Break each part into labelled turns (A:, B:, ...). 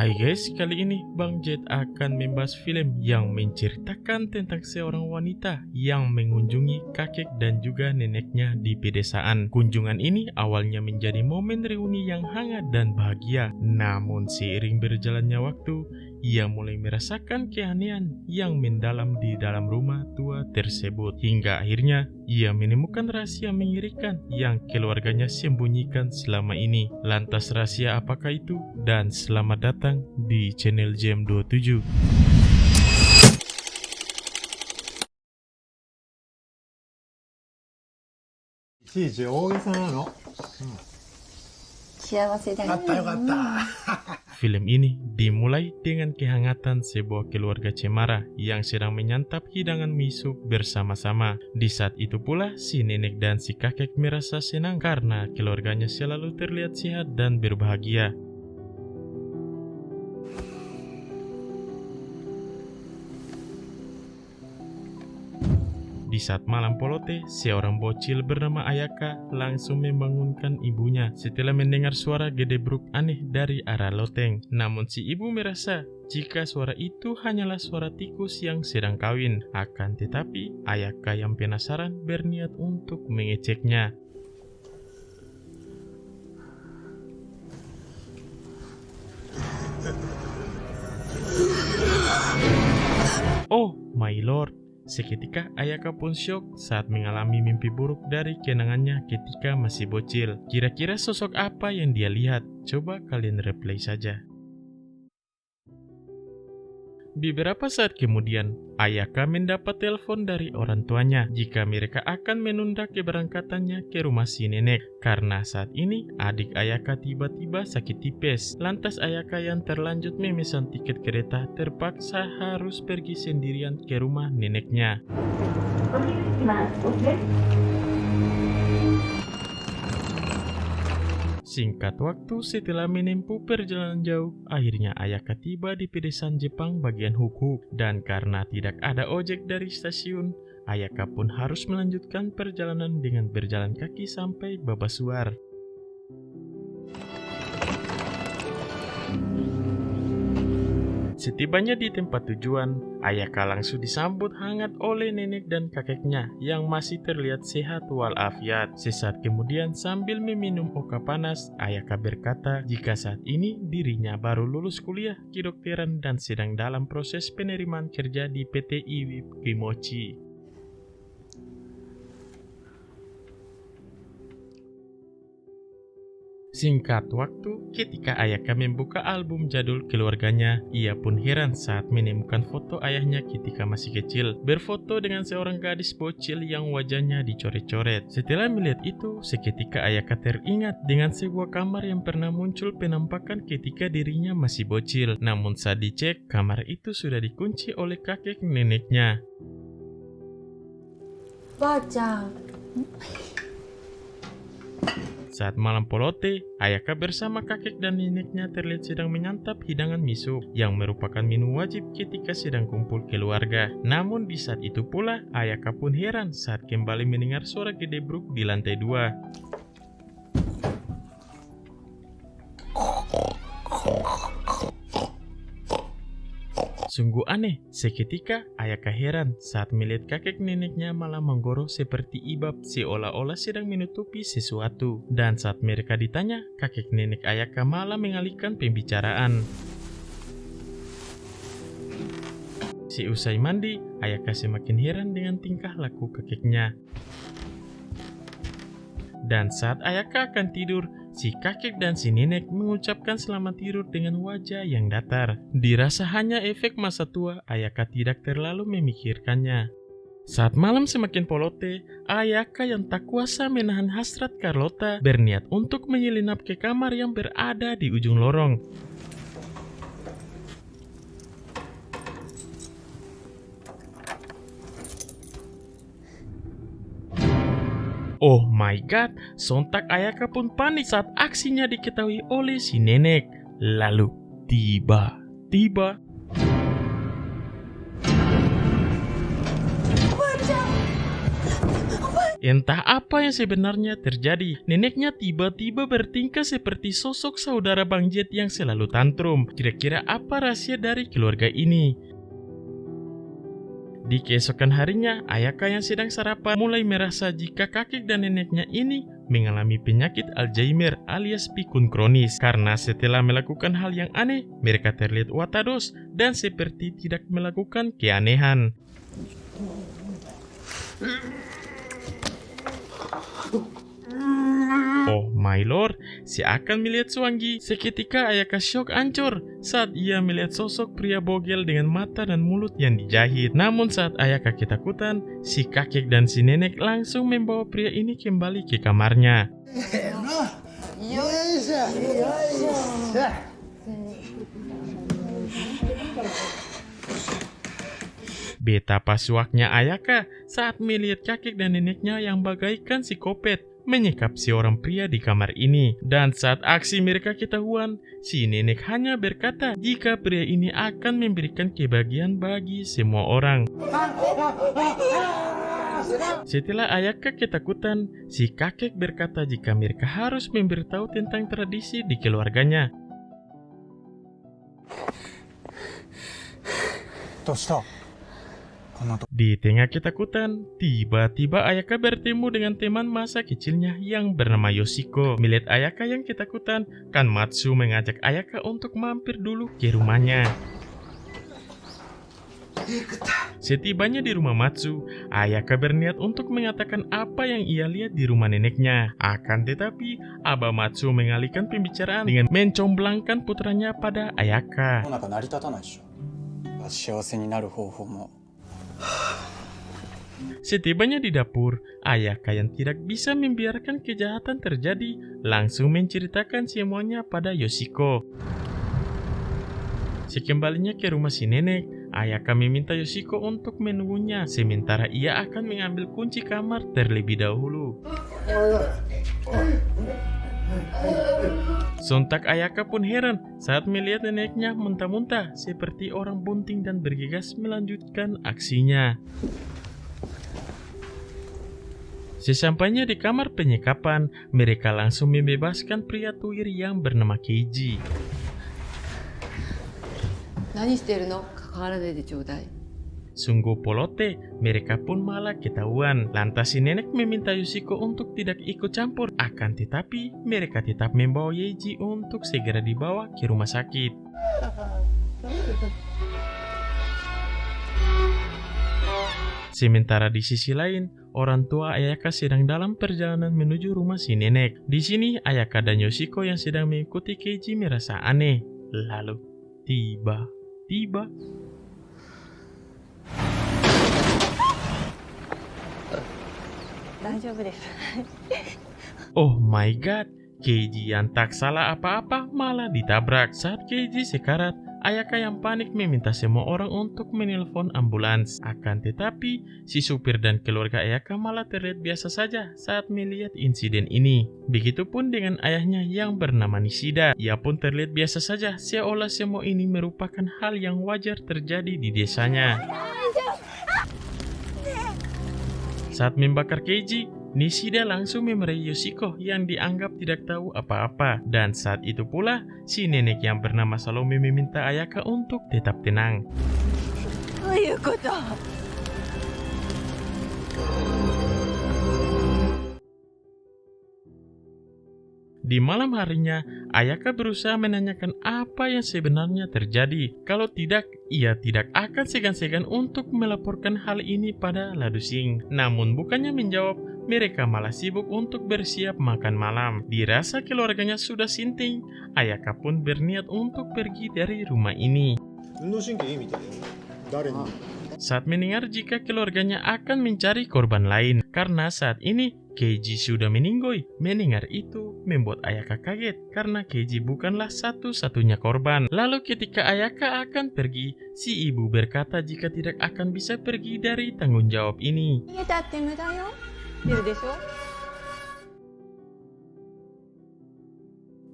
A: Hai guys, kali ini Bang Jet akan membahas film yang menceritakan tentang seorang wanita yang mengunjungi kakek dan juga neneknya di pedesaan. Kunjungan ini awalnya menjadi momen reuni yang hangat dan bahagia. Namun seiring berjalannya waktu, ia mulai merasakan keanehan yang mendalam di dalam rumah tua tersebut. Hingga akhirnya ia menemukan rahasia mengerikan yang keluarganya sembunyikan selama ini. Lantas rahasia apakah itu? Dan selamat datang di channel JM27. Film ini dimulai dengan kehangatan sebuah keluarga cemara yang sedang menyantap hidangan miso bersama-sama. Di saat itu pula si nenek dan si kakek merasa senang karena keluarganya selalu terlihat sehat dan berbahagia. Di saat malam polote, seorang bocil bernama Ayaka langsung membangunkan ibunya setelah mendengar suara gedebruk aneh dari arah loteng. Namun si ibu merasa jika suara itu hanyalah suara tikus yang sedang kawin. Akan tetapi, Ayaka yang penasaran berniat untuk mengeceknya. Oh my lord! Seketika Ayaka pun syok saat mengalami mimpi buruk dari kenangannya ketika masih bocil. Kira-kira sosok apa yang dia lihat? Coba kalian replay saja. Beberapa saat kemudian, Ayaka mendapat telepon dari orang tuanya jika mereka akan menunda keberangkatannya ke rumah si nenek. Karena saat ini adik Ayaka tiba-tiba sakit tipes. Lantas Ayaka yang terlanjut memesan tiket kereta terpaksa harus pergi sendirian ke rumah neneknya. Singkat waktu setelah menempuh perjalanan jauh, akhirnya Ayaka tiba di pedesaan Jepang bagian Huk-Huk. Dan karena tidak ada ojek dari stasiun, Ayaka pun harus melanjutkan perjalanan dengan berjalan kaki sampai Babasuar. Setibanya di tempat tujuan, Ayaka langsung disambut hangat oleh nenek dan kakeknya yang masih terlihat sehat walafiat. Sesaat kemudian sambil meminum oka panas, Ayaka berkata jika saat ini dirinya baru lulus kuliah kedokteran dan sedang dalam proses penerimaan kerja di PT IWIB Kimochi. Singkat waktu, ketika Ayaka membuka album jadul keluarganya, ia pun heran saat menemukan foto ayahnya ketika masih kecil, berfoto dengan seorang gadis bocil yang wajahnya dicoret-coret. Setelah melihat itu, seketika Ayaka teringat dengan sebuah kamar yang pernah muncul penampakan ketika dirinya masih bocil. Namun saat dicek, kamar itu sudah dikunci oleh kakek neneknya.
B: Baca.
A: Saat malam polote, Ayaka bersama kakek dan neneknya terlihat sedang menyantap hidangan miso yang merupakan menu wajib ketika sedang kumpul keluarga. Namun di saat itu pula, Ayaka pun heran saat kembali mendengar suara gedebruk di lantai 2. Sungguh aneh, seketika Ayaka heran saat melihat kakek neneknya malah menggoroh seperti ibab seolah-olah sedang menutupi sesuatu. Dan saat mereka ditanya, kakek nenek Ayaka malah mengalihkan pembicaraan. Seusai mandi, Ayaka semakin heran dengan tingkah laku kakeknya. Dan saat Ayaka akan tidur, si kakek dan si nenek mengucapkan selamat tidur dengan wajah yang datar. Dirasa hanya efek masa tua, Ayaka tidak terlalu memikirkannya. Saat malam semakin polote, Ayaka yang tak kuasa menahan hasrat Carlota berniat untuk menyelinap ke kamar yang berada di ujung lorong. Oh my god, sontak Ayaka pun panik saat aksinya diketahui oleh si nenek. Lalu tiba-tiba Entah apa yang sebenarnya terjadi, neneknya tiba-tiba bertingkah seperti sosok saudara Bang Jet yang selalu tantrum. Kira-kira apa rahasia dari keluarga ini? Di keesokan harinya, Ayaka yang sedang sarapan mulai merasa jika kakek dan neneknya ini mengalami penyakit Alzheimer alias pikun kronis. Karena setelah melakukan hal yang aneh, mereka terlihat watados dan seperti tidak melakukan keanehan. Oh my lord, seakan melihat Swangi. Seketika Ayaka syok hancur saat ia melihat sosok pria bogel dengan mata dan mulut yang dijahit. Namun saat Ayaka ketakutan, si kakek dan si nenek langsung membawa pria ini kembali ke kamarnya. Betapa syoknya Ayaka saat melihat kakek dan neneknya yang bagaikan psikopat menyekap si orang pria di kamar ini. Dan saat aksi mereka ketahuan, si nenek hanya berkata jika pria ini akan memberikan kebahagiaan bagi semua orang. Setelah Ayaka ketakutan, si kakek berkata jika mereka harus memberitahu tentang tradisi di keluarganya. Di tengah ketakutan, tiba-tiba Ayaka bertemu dengan teman masa kecilnya yang bernama Yoshiko. Melihat Ayaka yang ketakutan, Kanmatsu mengajak Ayaka untuk mampir dulu ke rumahnya. Setibanya di rumah Matsu, Ayaka berniat untuk mengatakan apa yang ia lihat di rumah neneknya. Akan tetapi, Abah Matsu mengalihkan pembicaraan dengan mencomblangkan putranya pada Ayaka. Setibanya di dapur, Ayaka yang tidak bisa membiarkan kejahatan terjadi langsung menceritakan semuanya pada Yoshiko. Sekembalinya ke rumah si nenek, Ayaka meminta Yoshiko untuk menunggunya sementara ia akan mengambil kunci kamar terlebih dahulu. Sontak Ayaka pun heran saat melihat neneknya muntah-muntah seperti orang bunting dan bergegas melanjutkan aksinya. Sesampainya di kamar penyekapan, mereka langsung membebaskan pria tuir yang bernama Keiji. Sungguh polote, mereka pun malah ketahuan. Lantas si nenek meminta Yoshiko untuk tidak ikut campur. Akan tetapi, mereka tetap membawa Yeji untuk segera dibawa ke rumah sakit. Sementara di sisi lain, orang tua Ayaka sedang dalam perjalanan menuju rumah si nenek. Di sini, Ayaka dan Yoshiko yang sedang mengikuti Keiji merasa aneh. Lalu, tiba-tiba... Oh my god, Keiji yang tak salah apa-apa malah ditabrak. Saat Keiji sekarat, Ayaka yang panik meminta semua orang untuk menelpon ambulans. Akan tetapi, si supir dan keluarga Ayaka malah terlihat biasa saja saat melihat insiden ini. Begitupun dengan ayahnya yang bernama Nishida. Ia pun terlihat biasa saja, seolah semua ini merupakan hal yang wajar terjadi di desanya. Saat membakar Keiji, Nishida langsung memarahi Yoshiko yang dianggap tidak tahu apa-apa. Dan saat itu pula, si nenek yang bernama Salome meminta Ayaka untuk tetap tenang. Di malam harinya, Ayaka berusaha menanyakan apa yang sebenarnya terjadi. Kalau tidak, ia tidak akan segan-segan untuk melaporkan hal ini pada Ladusing. Namun bukannya menjawab, mereka malah sibuk untuk bersiap makan malam. Dirasa keluarganya sudah sinting, Ayaka pun berniat untuk pergi dari rumah ini. Saat mendengar jika keluarganya akan mencari korban lain, karena saat ini Keiji sudah meninggoy. Mendengar itu membuat Ayaka kaget karena Keiji bukanlah satu-satunya korban. Lalu ketika Ayaka akan pergi, si ibu berkata jika tidak akan bisa pergi dari tanggung jawab ini.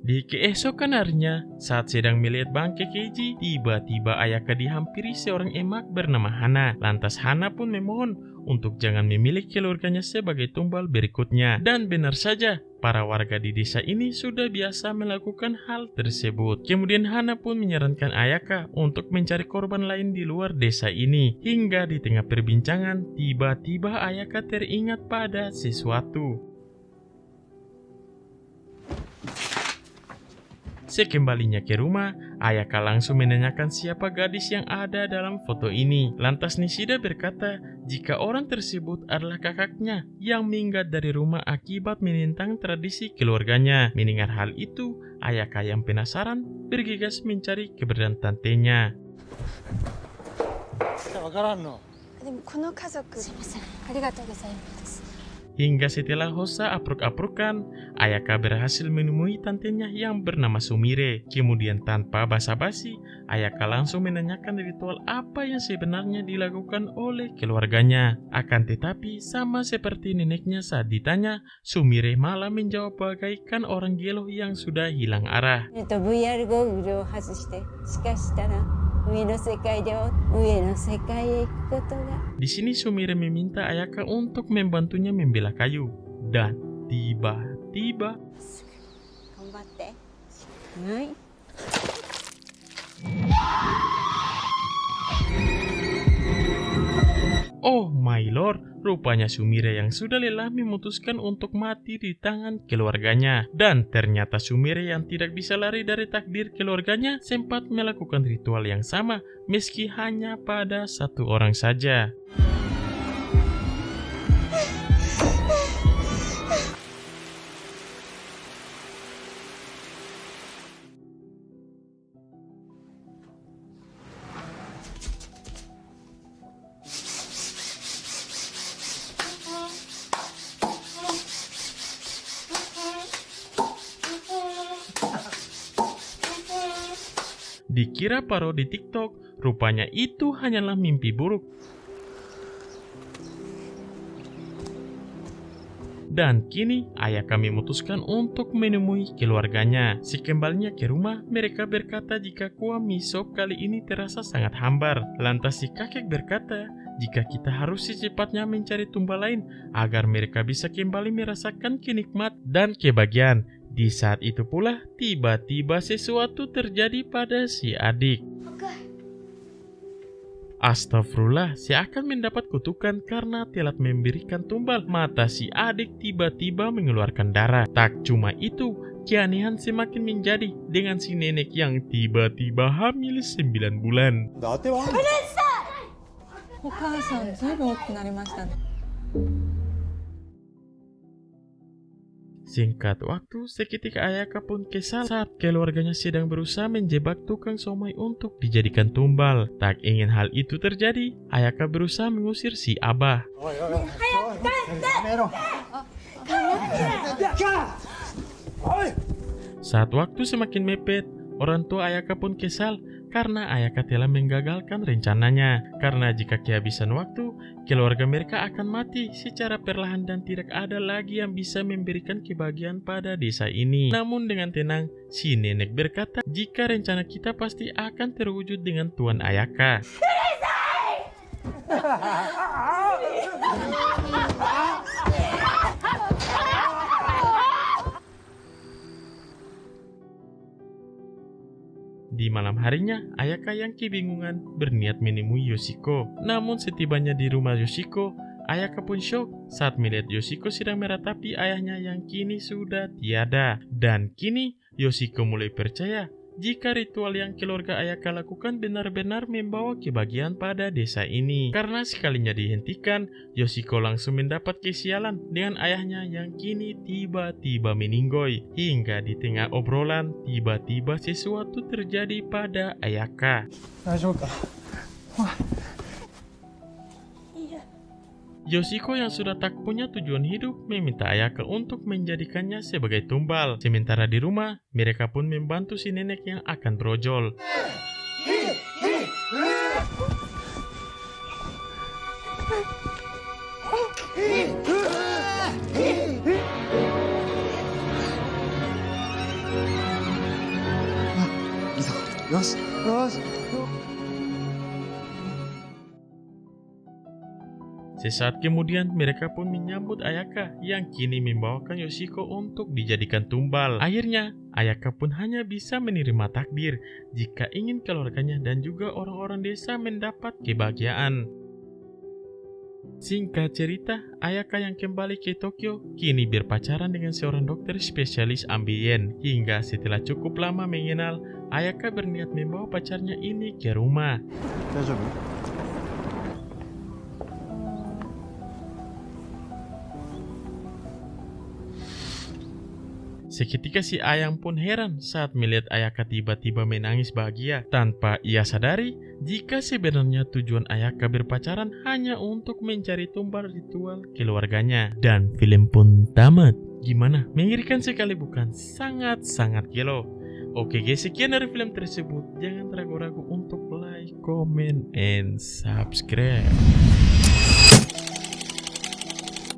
A: Di keesokan harinya, saat sedang melihat bangke Keiji, tiba-tiba Ayaka dihampiri seorang emak bernama Hana. Lantas Hana pun memohon untuk jangan memilih keluarganya sebagai tumbal berikutnya. Dan benar saja, para warga di desa ini sudah biasa melakukan hal tersebut. Kemudian Hana pun menyarankan Ayaka untuk mencari korban lain di luar desa ini. Hingga di tengah perbincangan, tiba-tiba Ayaka teringat pada sesuatu. Sekembalinya ke rumah, Ayaka langsung menanyakan siapa gadis yang ada dalam foto ini. Lantas Nishida berkata jika orang tersebut adalah kakaknya yang minggat dari rumah akibat menentang tradisi keluarganya. Mendengar hal itu, Ayaka yang penasaran bergegas mencari keberadaan tantenya.
B: わからんの。
C: でもこの家族すいませんありがとうございます
A: Hingga setelah Hosa apruk-aprukan, Ayaka berhasil menemui tantenya yang bernama Sumire. Kemudian tanpa basa-basi, Ayaka langsung menanyakan ritual apa yang sebenarnya dilakukan oleh keluarganya. Akan tetapi, sama seperti neneknya saat ditanya, Sumire malah menjawab bagaikan orang gelo yang sudah hilang arah.
D: VR ゴーグルを外してしかしたら上の世界では上の世界へ行くことが
A: Di sini Sumire meminta Ayaka untuk membantunya membelah kayu. Dan tiba-tiba
D: 頑張ってはい
A: Oh my lord, rupanya Sumire yang sudah lelah memutuskan untuk mati di tangan keluarganya. Dan ternyata Sumire yang tidak bisa lari dari takdir keluarganya sempat melakukan ritual yang sama meski hanya pada satu orang saja. Dikira parodi TikTok, rupanya itu hanyalah mimpi buruk. Dan kini Ayaka memutuskan untuk menemui keluarganya. Sekembalinya ke rumah, mereka berkata jika kuah mie sop kali ini terasa sangat hambar. Lantas si kakek berkata jika kita harus secepatnya mencari tumbal lain agar mereka bisa kembali merasakan kenikmat dan kebahagiaan. Di saat itu pula, tiba-tiba sesuatu terjadi pada si adik. Astagfirullah, si akan mendapat kutukan karena telat memberikan tumbal. Mata si adik tiba-tiba mengeluarkan darah. Tak cuma itu, keanehan semakin menjadi dengan si nenek yang tiba-tiba hamil 9 bulan.
B: だっては
D: お母さんずいぶん大きくなりましたね
A: Singkat waktu, seketika Ayaka pun kesal saat keluarganya sedang berusaha menjebak tukang somai untuk dijadikan tumbal. Tak ingin hal itu terjadi, Ayaka berusaha mengusir si abah.
B: おいおいおいやめろ
A: Saat waktu semakin mepet, orang tua Ayaka pun kesal karena Ayaka telah menggagalkan rencananya. Karena jika kehabisan waktu, keluarga mereka akan mati secara perlahan dan tidak ada lagi yang bisa memberikan kebahagiaan pada desa ini. Namun dengan tenang, si nenek berkata, jika rencana kita pasti akan terwujud dengan Tuan Ayaka. Di malam harinya, Ayaka yang kebingungan berniat menemui Yoshiko. Namun setibanya di rumah Yoshiko, Ayaka pun syok saat melihat Yoshiko sedang meratapi ayahnya yang kini sudah tiada. Dan kini, Yoshiko mulai percaya jika ritual yang keluarga Ayaka lakukan benar-benar membawa kebahagiaan pada desa ini. Karena sekalinya dihentikan, Yoshiko langsung mendapat kesialan dengan ayahnya yang kini tiba-tiba meninggoy. Hingga di tengah obrolan, tiba-tiba sesuatu terjadi pada Ayaka.
B: 大丈夫か
A: Yoshiko yang sudah tak punya tujuan hidup meminta Ayaka untuk menjadikannya sebagai tumbal. Sementara di rumah, mereka pun membantu si nenek yang akan brojol.
B: Terus.
A: Sesaat kemudian mereka pun menyambut Ayaka yang kini membawakan Yoshiko untuk dijadikan tumbal. Akhirnya Ayaka pun hanya bisa menerima takdir jika ingin keluarganya dan juga orang-orang desa mendapat kebahagiaan. Singkat cerita, Ayaka yang kembali ke Tokyo kini berpacaran dengan seorang dokter spesialis ambien. Hingga setelah cukup lama mengenal, Ayaka berniat membawa pacarnya ini ke rumah. Seketika si Ayang pun heran saat melihat Ayaka tiba-tiba menangis bahagia tanpa ia sadari jika sebenarnya tujuan Ayaka berpacaran hanya untuk mencari tumbal ritual keluarganya. Dan film pun tamat. Gimana? Mengerikan sekali bukan? Sangat-sangat gelo. Oke guys, sekian dari film tersebut. Jangan ragu-ragu untuk like, comment, and subscribe.